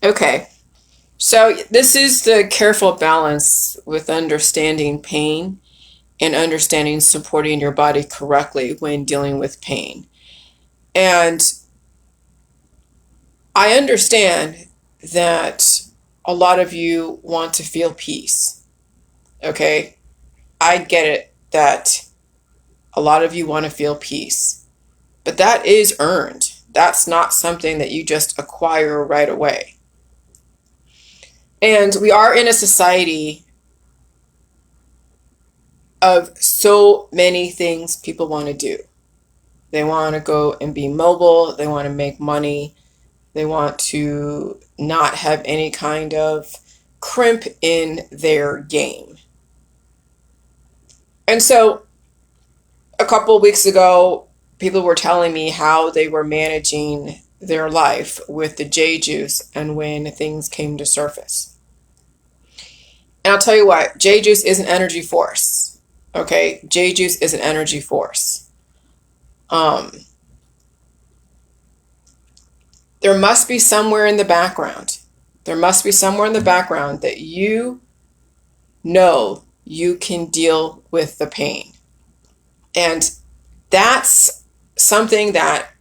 Okay. So this is the careful balance with understanding pain and understanding supporting your body correctly when dealing with pain. And I understand that a lot of you want to feel peace. Okay? I get it that a lot of you want to feel peace. But that is earned. That's not something that you just acquire right away. And we are in a society of so many things people want to do. They want to go and be mobile. They want to make money. They want to not have any kind of crimp in their game. And so a couple of weeks ago, people were telling me how they were managing their life with the J juice and when things came to surface. And I'll tell you what, J juice is an energy force. Okay, J juice is an energy force. There must be somewhere in the background. There must be somewhere in the background that you know you can deal with the pain. And that's something that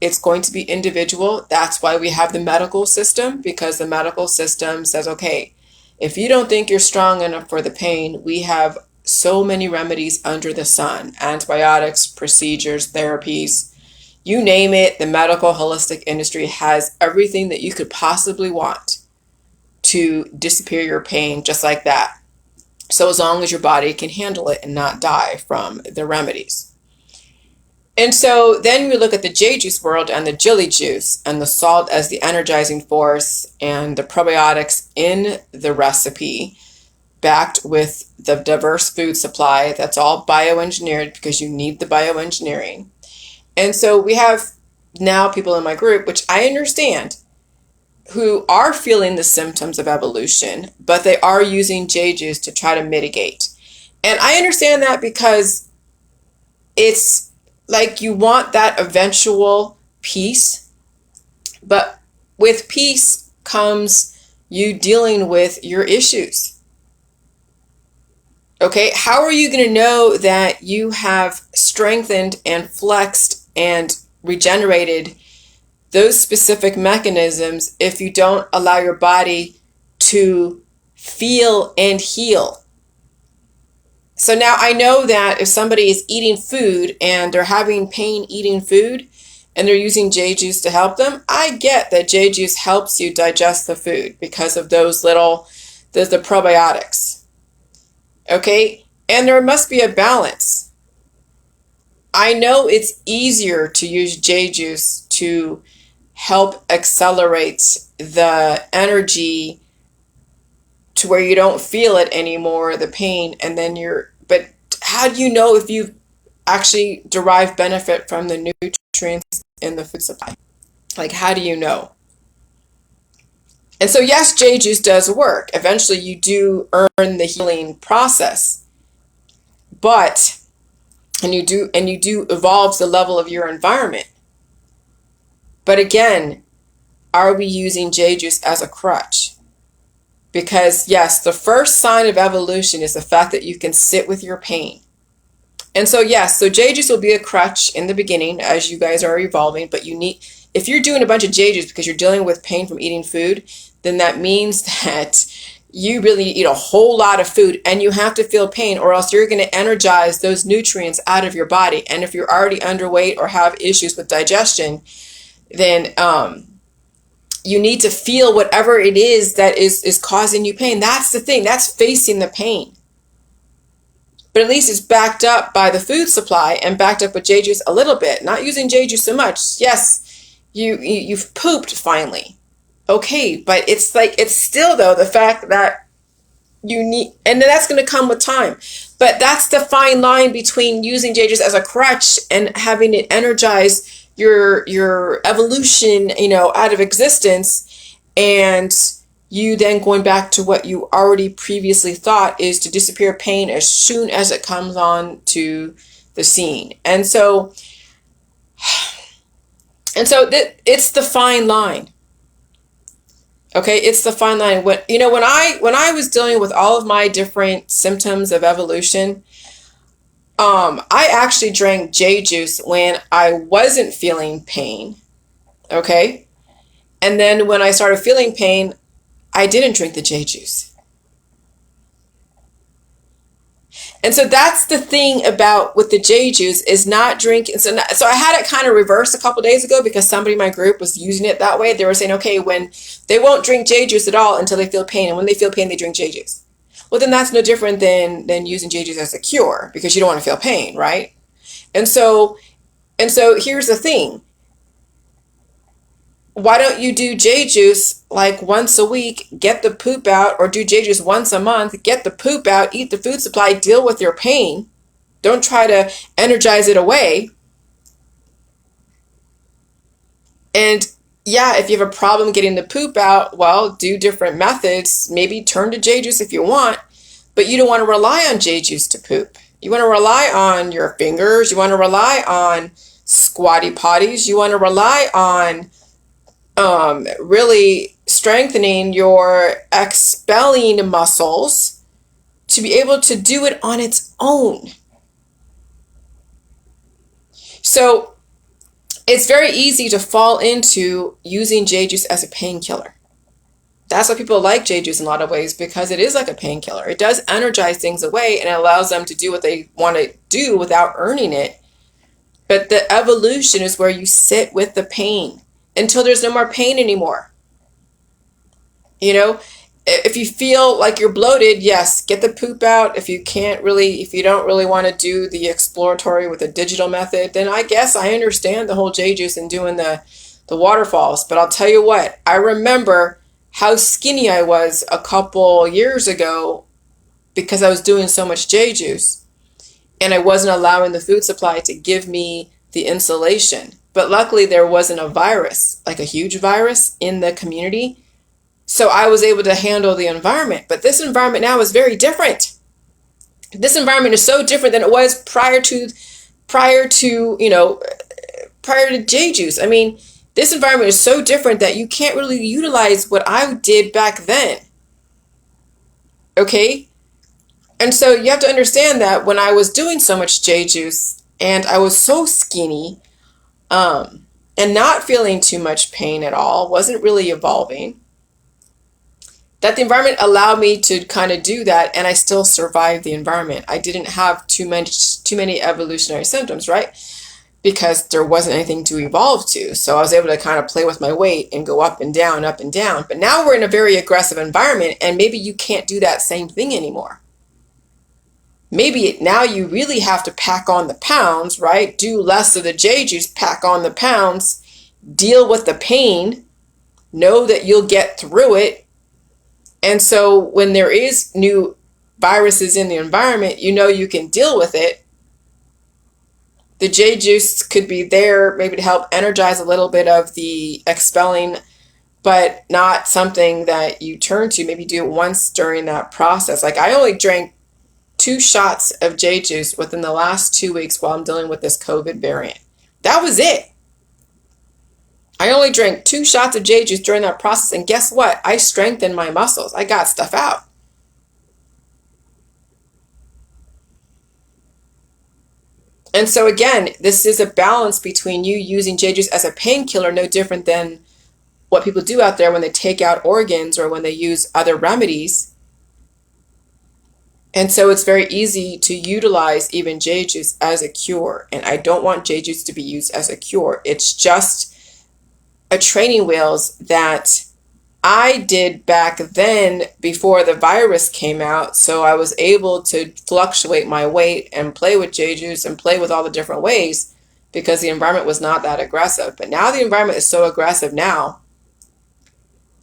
it's going to be individual. That's why we have the medical system, because the medical system says, okay, if you don't think you're strong enough for the pain, we have so many remedies under the sun, antibiotics, procedures, therapies, you name it. The medical holistic industry has everything that you could possibly want to disappear your pain just like that. So as long as your body can handle it and not die from the remedies. And so then we look at the J juice world and the Jilly juice and the salt as the energizing force and the probiotics in the recipe backed with the diverse food supply. That's all bioengineered because you need the bioengineering. And so we have now people in my group, which I understand, who are feeling the symptoms of evolution, but they are using J juice to try to mitigate. And I understand that because it's like you want that eventual peace, but with peace comes you dealing with your issues. Okay, how are you going to know that you have strengthened and flexed and regenerated those specific mechanisms if you don't allow your body to feel and heal? So now I know that if somebody is eating food and they're having pain eating food and they're using J juice to help them, I get that J juice helps you digest the food because of there's the probiotics. Okay? And there must be a balance. I know it's easier to use J juice to help accelerate the energy to where you don't feel it anymore, the pain, and then but how do you know if you actually derive benefit from the nutrients in the food supply? Like, how do you know? And so yes, J juice does work. Eventually you do earn the healing process, but and you do evolve the level of your environment. But again, are we using J juice as a crutch? Because yes, the first sign of evolution is the fact that you can sit with your pain. And so yes, so J juice will be a crutch in the beginning as you guys are evolving, but if you're doing a bunch of J juice because you're dealing with pain from eating food, then that means that you really eat a whole lot of food and you have to feel pain, or else you're going to energize those nutrients out of your body. And if you're already underweight or have issues with digestion, then you need to feel whatever it is that is causing you pain. That's the thing. That's facing the pain. But at least it's backed up by the food supply and backed up with J juice a little bit. Not using J juice so much. Yes, you've pooped finally. Okay, but it's still though the fact that you need, and then that's going to come with time. But that's the fine line between using J juice as a crutch and having it energize your evolution, out of existence, and you then going back to what you already previously thought is to disappear pain as soon as it comes on to the scene. And so it's the fine line. Okay, it's the fine line. When I was dealing with all of my different symptoms of evolution, I actually drank J juice when I wasn't feeling pain. Okay, and then when I started feeling pain, I didn't drink the J juice. And so that's the thing about with the J juice is not drinking. So I had it kind of reversed a couple days ago because somebody in my group was using it that way. They were saying, okay, when they won't drink J juice at all until they feel pain, and when they feel pain, they drink J juice. Well, then that's no different than using J juice as a cure because you don't want to feel pain, right? And so here's the thing. Why don't you do J juice like once a week, get the poop out, or do J juice once a month, get the poop out, eat the food supply, deal with your pain. Don't try to energize it away. And yeah, if you have a problem getting the poop out, well, do different methods. Maybe turn to J juice if you want, but you don't want to rely on J juice to poop. You want to rely on your fingers. You want to rely on squatty potties. You want to rely on really strengthening your expelling muscles to be able to do it on its own. So it's very easy to fall into using J juice as a painkiller. That's why people like J juice in a lot of ways, because it is like a painkiller. It does energize things away and it allows them to do what they want to do without earning it. But the evolution is where you sit with the pain until there's no more pain anymore. You know, if you feel like you're bloated, yes, get the poop out. If you don't really want to do the exploratory with a digital method, then I guess I understand the whole J juice and doing the waterfalls. But I'll tell you what, I remember how skinny I was a couple years ago because I was doing so much J juice and I wasn't allowing the food supply to give me the insulation. But luckily there wasn't a virus, like a huge virus in the community. So I was able to handle the environment. But this environment now is very different. This environment is so different than it was prior to J juice. I mean, this environment is so different that you can't really utilize what I did back then. Okay? And so you have to understand that when I was doing so much J juice and I was so skinny, and not feeling too much pain at all, wasn't really evolving, that the environment allowed me to kind of do that, and I still survived the environment. I didn't have too many evolutionary symptoms, right? Because there wasn't anything to evolve to. So I was able to kind of play with my weight and go up and down, up and down. But now we're in a very aggressive environment, and maybe you can't do that same thing anymore. Maybe now you really have to pack on the pounds, right? Do less of the J juice, pack on the pounds, deal with the pain, know that you'll get through it. And so when there is new viruses in the environment, you know you can deal with it. The J juice could be there maybe to help energize a little bit of the expelling, but not something that you turn to. Maybe do it once during that process. Like I only drank 2 shots of J juice within the last 2 weeks while I'm dealing with this COVID variant. That was it. I only drank 2 shots of J juice during that process. And guess what? I strengthened my muscles. I got stuff out. And so again, this is a balance between you using J juice as a painkiller, no different than what people do out there when they take out organs or when they use other remedies. And so it's very easy to utilize even J juice as a cure. And I don't want J juice to be used as a cure. It's just a training wheels that I did back then before the virus came out. So I was able to fluctuate my weight and play with J juice and play with all the different ways because the environment was not that aggressive. But now the environment is so aggressive now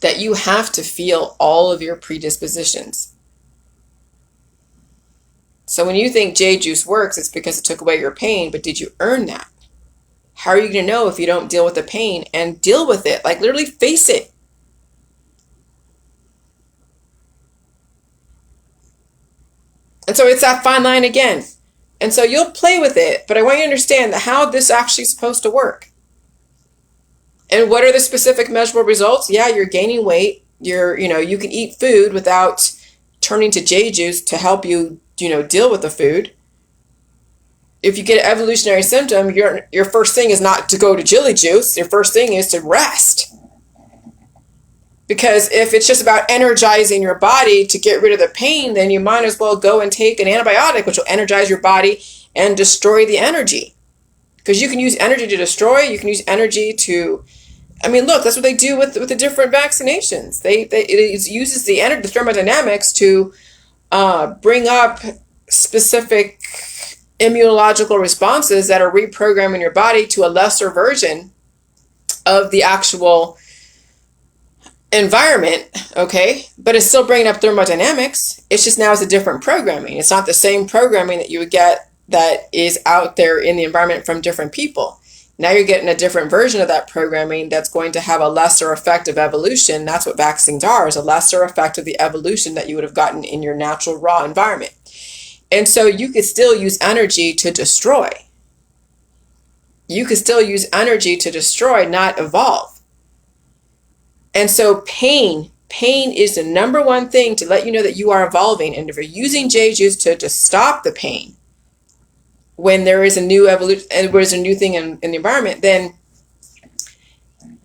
that you have to feel all of your predispositions. So when you think J juice works, it's because it took away your pain, but did you earn that? How are you going to know if you don't deal with the pain and deal with it? Like literally face it. And so it's that fine line again. And so you'll play with it, but I want you to understand that how this actually is supposed to work. And what are the specific measurable results? Yeah, you're gaining weight, You can eat food without turning to J juice to help you, deal with the food. If you get an evolutionary symptom, your first thing is not to go to jelly juice. Your first thing is to rest. Because if it's just about energizing your body to get rid of the pain, then you might as well go and take an antibiotic, which will energize your body and destroy the energy. Because you can use energy to destroy, you can use energy to, look, that's what they do with the different vaccinations. It uses the thermodynamics to bring up specific immunological responses that are reprogramming your body to a lesser version of the actual environment, okay? But it's still bringing up thermodynamics. It's just now it's a different programming. It's not the same programming that you would get that is out there in the environment from different people. Now you're getting a different version of that programming that's going to have a lesser effect of evolution. That's what vaccines are, is a lesser effect of the evolution that you would have gotten in your natural raw environment. And so you could still use energy to destroy. You could still use energy to destroy, not evolve. And so pain is the number one thing to let you know that you are evolving. And if you're using J juice to stop the pain, when there is a new evolution and there's a new thing in the environment, then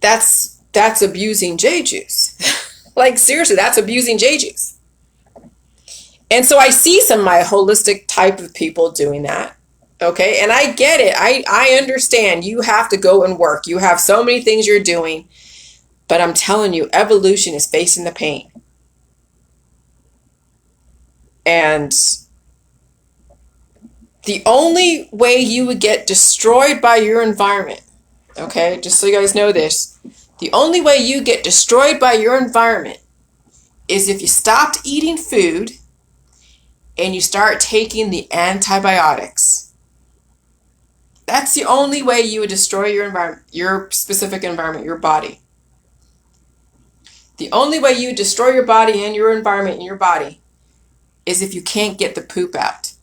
that's abusing J juice. Like seriously, that's abusing J juice. And so I see some of my holistic type of people doing that. Okay. And I get it. I understand you have to go and work. You have so many things you're doing, but I'm telling you, evolution is facing the pain. And the only way you would get destroyed by your environment, okay, just so you guys know this, the only way you get destroyed by your environment is if you stopped eating food and you start taking the antibiotics. That's the only way you would destroy your environment, your specific environment, your body. The only way you destroy your body and your environment in your body is if you can't get the poop out.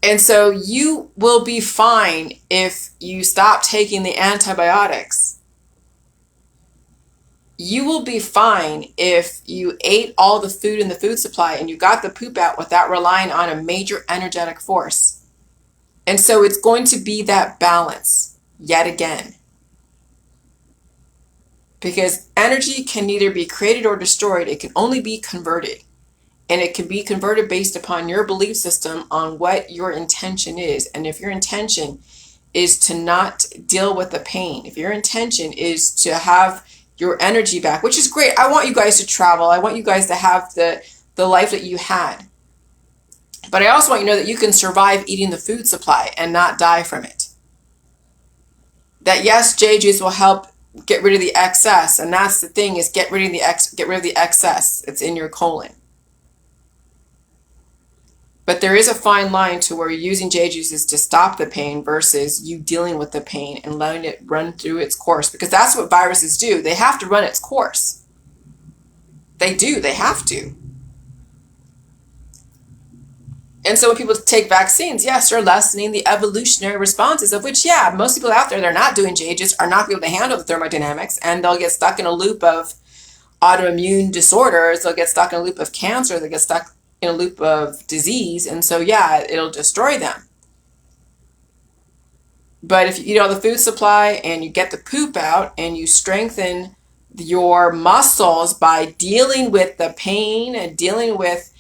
And so you will be fine if you stop taking the antibiotics. You will be fine if you ate all the food in the food supply and you got the poop out without relying on a major energetic force. And so it's going to be that balance yet again. Because energy can neither be created or destroyed. It can only be converted. And it can be converted based upon your belief system on what your intention is. And if your intention is to not deal with the pain, if your intention is to have your energy back, which is great. I want you guys to travel. I want you guys to have the life that you had. But I also want you to know that you can survive eating the food supply and not die from it. That yes, J juice will help get rid of the excess. And that's the thing, is get rid of the excess. It's in your colon. But there is a fine line to where using J juices to stop the pain versus you dealing with the pain and letting it run through its course. Because that's what viruses do. They have to run its course. They do. They have to. And so when people take vaccines, yes, they're lessening the evolutionary responses, of which, yeah, most people out there, they're not doing J juice, are not able to handle the thermodynamics, and they'll get stuck in a loop of autoimmune disorders. They'll get stuck in a loop of cancer. They'll get stuck in a loop of disease. And so, yeah, it'll destroy them. But if you eat all the food supply and you get the poop out and you strengthen your muscles by dealing with the pain and dealing with,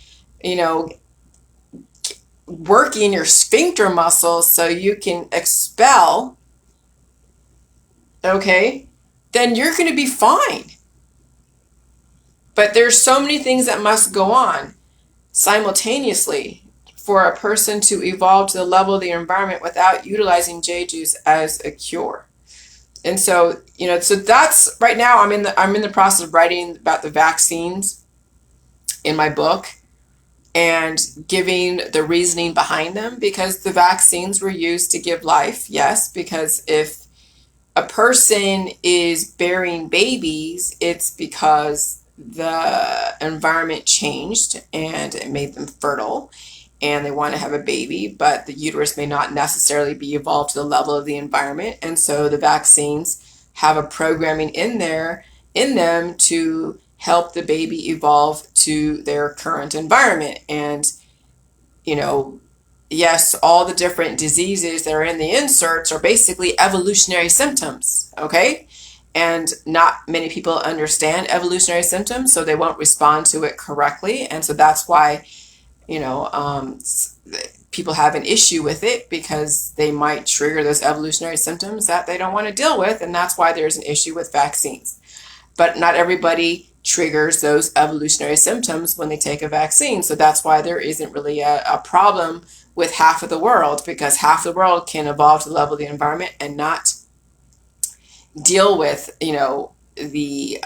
working your sphincter muscles so you can expel, okay, then you're going to be fine. But there's so many things that must go on simultaneously for a person to evolve to the level of the environment without utilizing J juice as a cure. And so, so that's right now I'm in the process of writing about the vaccines in my book and giving the reasoning behind them, because the vaccines were used to give life. Yes, because if a person is bearing babies, it's because the environment changed and it made them fertile. and they want to have a baby, but the uterus may not necessarily be evolved to the level of the environment. And so the vaccines have a programming in them to help the baby evolve to their current environment. And, you know, yes, all the different diseases that are in the inserts are basically evolutionary symptoms, okay? And not many people understand evolutionary symptoms, so they won't respond to it correctly. And so that's why, people have an issue with it, because they might trigger those evolutionary symptoms that they don't want to deal with. And that's why there's an issue with vaccines. But not everybody triggers those evolutionary symptoms when they take a vaccine. So that's why there isn't really a problem with half of the world, because half the world can evolve to the level of the environment and not deal with, the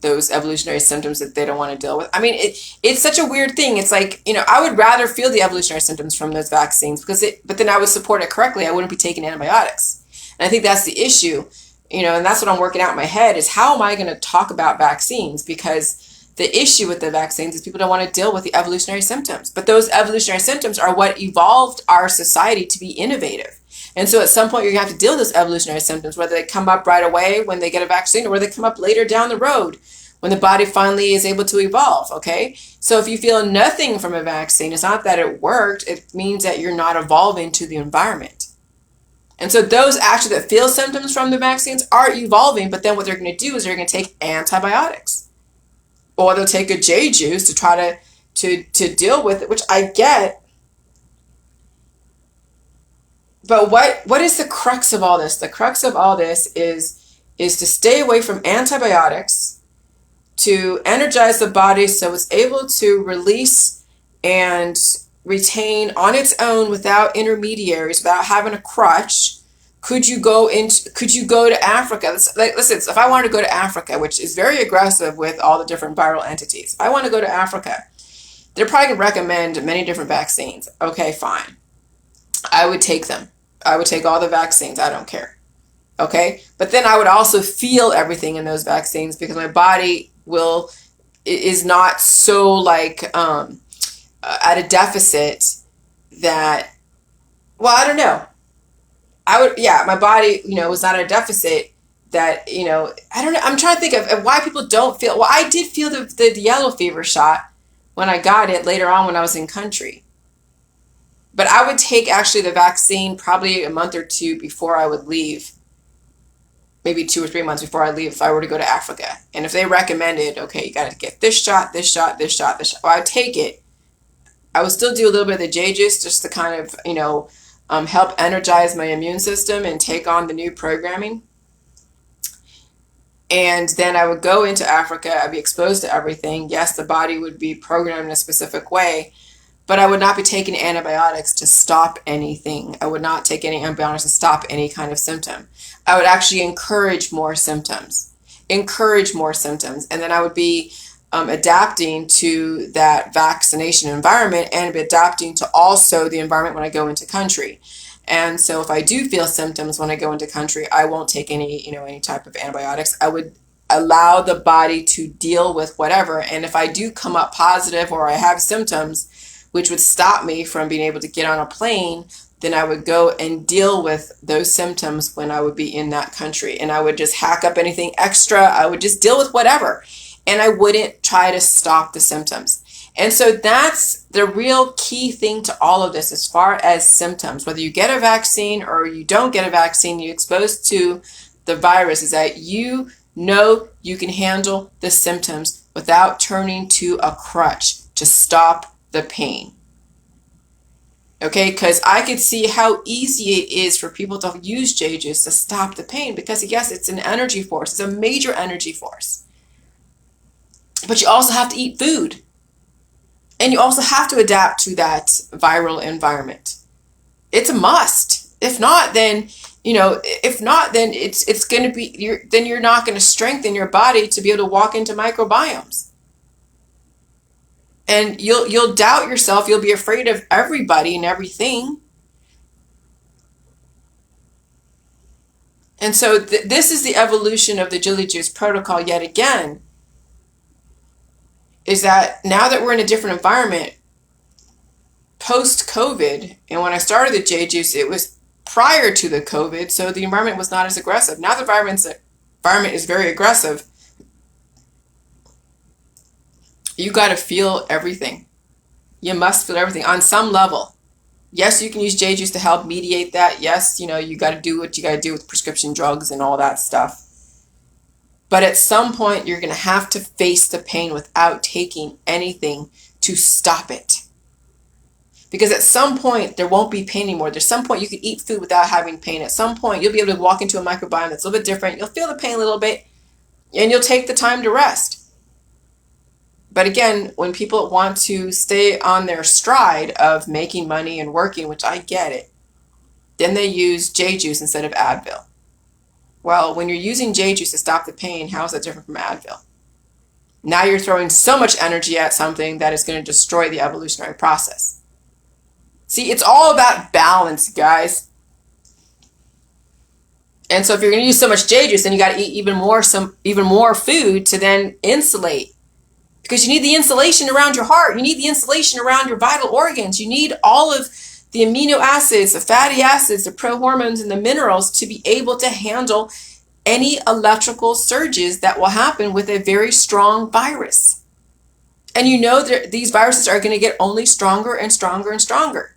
those evolutionary symptoms that they don't want to deal with. I mean, it's such a weird thing. It's like, I would rather feel the evolutionary symptoms from those vaccines, but then I would support it correctly. I wouldn't be taking antibiotics. And I think that's the issue, and that's what I'm working out in my head, is how am I going to talk about vaccines? Because the issue with the vaccines is people don't want to deal with the evolutionary symptoms. But those evolutionary symptoms are what evolved our society to be innovative. And so at some point, you're going to have to deal with those evolutionary symptoms, whether they come up right away when they get a vaccine, or whether they come up later down the road when the body finally is able to evolve, okay? So if you feel nothing from a vaccine, it's not that it worked. It means that you're not evolving to the environment. And so those actually that feel symptoms from the vaccines are evolving, but then what they're going to do is they're going to take antibiotics. Or they'll take a J juice to try to deal with it, which I get. But what is the crux of all this? The crux of all this is to stay away from antibiotics, to energize the body so it's able to release and retain on its own without intermediaries, without having a crutch. Could you go to Africa? Listen, if I wanted to go to Africa, which is very aggressive with all the different viral entities, if I want to go to Africa, they're probably going to recommend many different vaccines. Okay, fine. I would take them. I would take all the vaccines. I don't care. Okay? But then I would also feel everything in those vaccines, because my body is not so at a deficit that, well, I don't know. My body, was not at a deficit that, I don't know. I'm trying to think of why people don't feel, well, I did feel the yellow fever shot when I got it later on when I was in country. But I would take actually the vaccine probably a month or two before I would leave. Maybe 2 or 3 months before I leave if I were to go to Africa. And if they recommended, okay, you got to get this shot, this shot, this shot, this shot, well, I would take it. I would still do a little bit of the J juice just to kind of, help energize my immune system and take on the new programming. And then I would go into Africa. I'd be exposed to everything. Yes, the body would be programmed in a specific way, but I would not be taking antibiotics to stop anything. I would not take any antibiotics to stop any kind of symptom. I would actually encourage more symptoms. And then I would be adapting to that vaccination environment, and be adapting to also the environment when I go into country. And so if I do feel symptoms when I go into country, I won't take any type of antibiotics. I would allow the body to deal with whatever. And if I do come up positive, or I have symptoms which would stop me from being able to get on a plane, then I would go and deal with those symptoms when I would be in that country. And I would just hack up anything extra. I would just deal with whatever. And I wouldn't try to stop the symptoms. And so that's the real key thing to all of this as far as symptoms. Whether you get a vaccine or you don't get a vaccine, you're exposed to the virus, is that you can handle the symptoms without turning to a crutch to stop the pain. Okay, because I could see how easy it is for people to use J juice to stop the pain, because yes, it's an energy force. It's a major energy force. But you also have to eat food. And you also have to adapt to that viral environment. It's a must. If not, then it's going to be, then you're not going to strengthen your body to be able to walk into microbiomes. And you'll doubt yourself. You'll be afraid of everybody and everything. And so this is the evolution of the Jilly Juice protocol yet again. Is that now that we're in a different environment, post-COVID, and when I started the J Juice, it was prior to the COVID, so the environment was not as aggressive. Now the environment is very aggressive. You got to feel everything. You must feel everything on some level. Yes, you can use J Juice to help mediate that. Yes, you got to do what you got to do with prescription drugs and all that stuff. But at some point, you're going to have to face the pain without taking anything to stop it. Because at some point, there won't be pain anymore. There's some point you can eat food without having pain. At some point, you'll be able to walk into a microbiome that's a little bit different. You'll feel the pain a little bit, and you'll take the time to rest. But again, when people want to stay on their stride of making money and working, which I get it, then they use J Juice instead of Advil. Well, when you're using J Juice to stop the pain, how is that different from Advil? Now you're throwing so much energy at something that is going to destroy the evolutionary process. See, it's all about balance, guys. And so if you're going to use so much J Juice, then you got to eat even more food to then insulate. Because you need the insulation around your heart. You need the insulation around your vital organs. You need all of the amino acids, the fatty acids, the prohormones, and the minerals to be able to handle any electrical surges that will happen with a very strong virus. And you know that these viruses are going to get only stronger and stronger and stronger.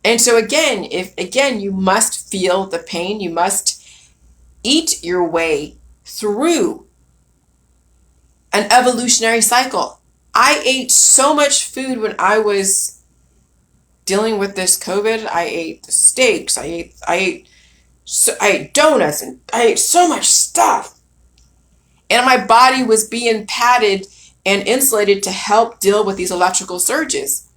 And so again, you must feel the pain. You must eat your way through an evolutionary cycle. I ate so much food when I was dealing with this COVID. I ate the steaks. I ate donuts, and I ate so much stuff. And my body was being padded and insulated to help deal with these electrical surges.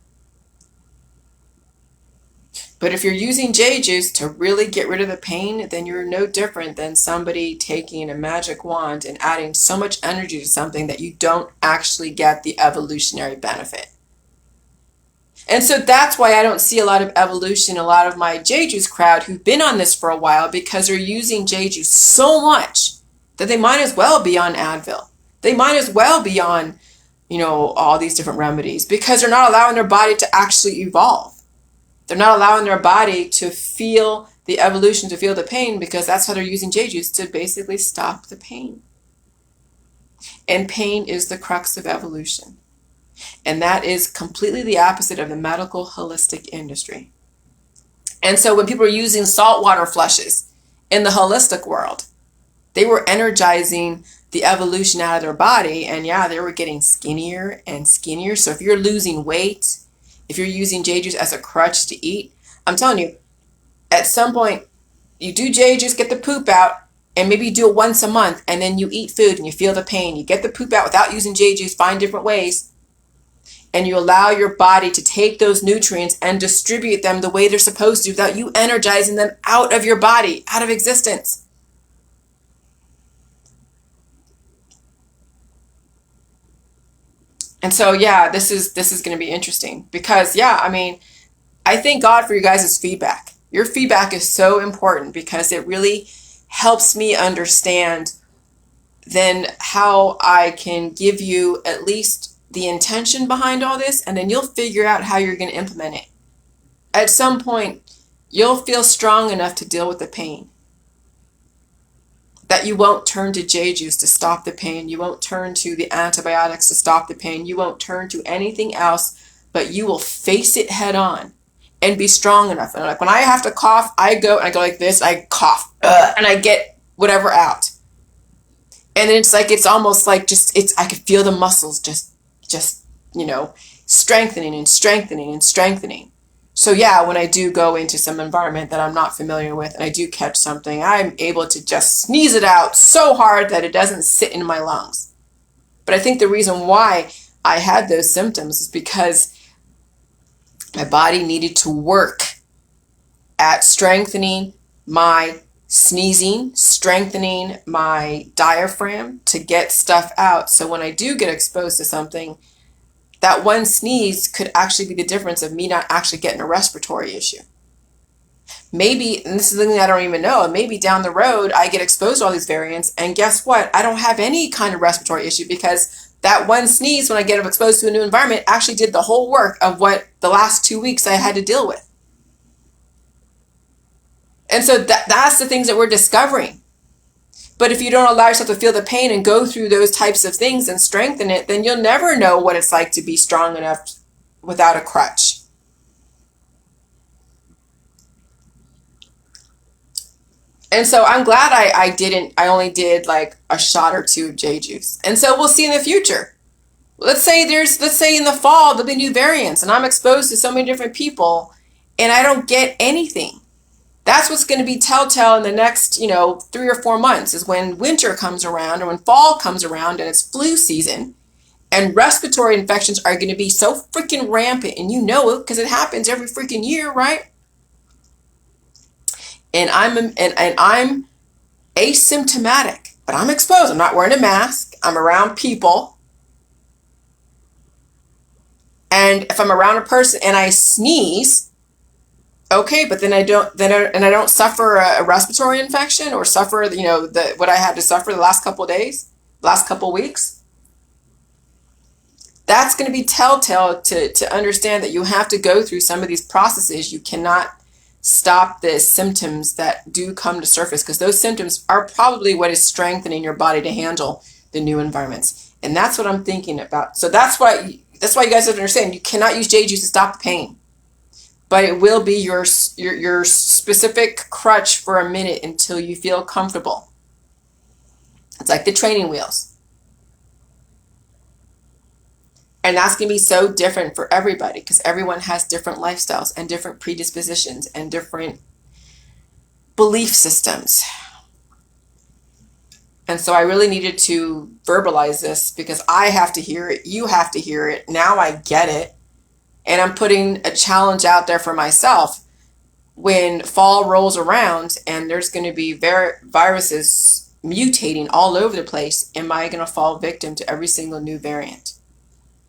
But if you're using J Juice to really get rid of the pain, then you're no different than somebody taking a magic wand and adding so much energy to something that you don't actually get the evolutionary benefit. And so that's why I don't see a lot of evolution, a lot of my J Juice crowd who've been on this for a while, because they're using J Juice so much that they might as well be on Advil. They might as well be on, all these different remedies, because they're not allowing their body to actually evolve. They're not allowing their body to feel the evolution, to feel the pain, because that's how they're using J Juice, to basically stop the pain. And pain is the crux of evolution. And that is completely the opposite of the medical holistic industry. And so when people are using saltwater flushes in the holistic world, they were energizing the evolution out of their body. And yeah, they were getting skinnier and skinnier. So if you're losing weight, if you're using J Juice as a crutch to eat, I'm telling you, at some point, you do J Juice, get the poop out, and maybe you do it once a month, and then you eat food and you feel the pain. You get the poop out without using J Juice, find different ways, and you allow your body to take those nutrients and distribute them the way they're supposed to without you energizing them out of your body, out of existence. And so, yeah, this is going to be interesting because, I thank God for you guys' feedback. Your feedback is so important because it really helps me understand then how I can give you at least the intention behind all this, and then you'll figure out how you're going to implement it. At some point, you'll feel strong enough to deal with the pain, that you won't turn to J Juice to stop the pain. You won't turn to the antibiotics to stop the pain. You won't turn to anything else, but you will face it head on and be strong enough. And like when I have to cough, I go like this, I cough, and I get whatever out. And then it's almost like I could feel the muscles just strengthening and strengthening and strengthening. So yeah, when I do go into some environment that I'm not familiar with and I do catch something, I'm able to just sneeze it out so hard that it doesn't sit in my lungs. But I think the reason why I had those symptoms is because my body needed to work at strengthening my sneezing, strengthening my diaphragm to get stuff out. So when I do get exposed to something, that one sneeze could actually be the difference of me not actually getting a respiratory issue. Maybe, and this is something I don't even know, maybe down the road I get exposed to all these variants, and guess what? I don't have any kind of respiratory issue because that one sneeze when I get exposed to a new environment actually did the whole work of what the last 2 weeks I had to deal with. And so that's the things that we're discovering. But if you don't allow yourself to feel the pain and go through those types of things and strengthen it, then you'll never know what it's like to be strong enough without a crutch. And so I'm glad I only did like a shot or two of J juice. And so we'll see in the future. Let's say in the fall there'll be new variants and I'm exposed to so many different people and I don't get anything. That's what's going to be telltale in the next, 3 or 4 months is when winter comes around or when fall comes around and it's flu season and respiratory infections are going to be so freaking rampant, and you know it because it happens every freaking year, right? And I'm asymptomatic, but I'm exposed. I'm not wearing a mask. I'm around people. And if I'm around a person and I sneeze, okay, but then I don't suffer a respiratory infection or suffer, what I had to suffer the last couple of days, last couple of weeks. That's going to be telltale to understand that you have to go through some of these processes. You cannot stop the symptoms that do come to surface because those symptoms are probably what is strengthening your body to handle the new environments. And that's what I'm thinking about. So that's why you guys have to understand you cannot use J juice to stop the pain. But it will be your specific crutch for a minute until you feel comfortable. It's like the training wheels. And that's going to be so different for everybody because everyone has different lifestyles and different predispositions and different belief systems. And so I really needed to verbalize this because I have to hear it. You have to hear it. Now I get it. And I'm putting a challenge out there for myself. When fall rolls around and there's going to be viruses mutating all over the place, am I going to fall victim to every single new variant?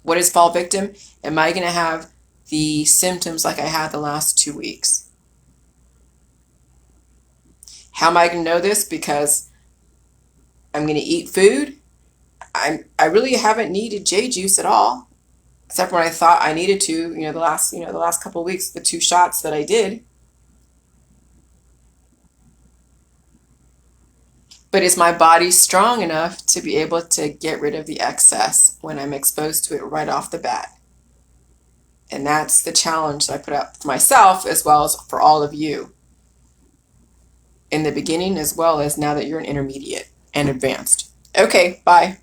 What is fall victim? Am I going to have the symptoms like I had the last 2 weeks? How am I going to know this? Because I'm going to eat food. I really haven't needed J juice at all, except when I thought I needed to. The last couple of weeks, the 2 shots that I did. But is my body strong enough to be able to get rid of the excess when I'm exposed to it right off the bat? And that's the challenge that I put up for myself as well as for all of you in the beginning as well as now that you're an intermediate and advanced. Okay, bye.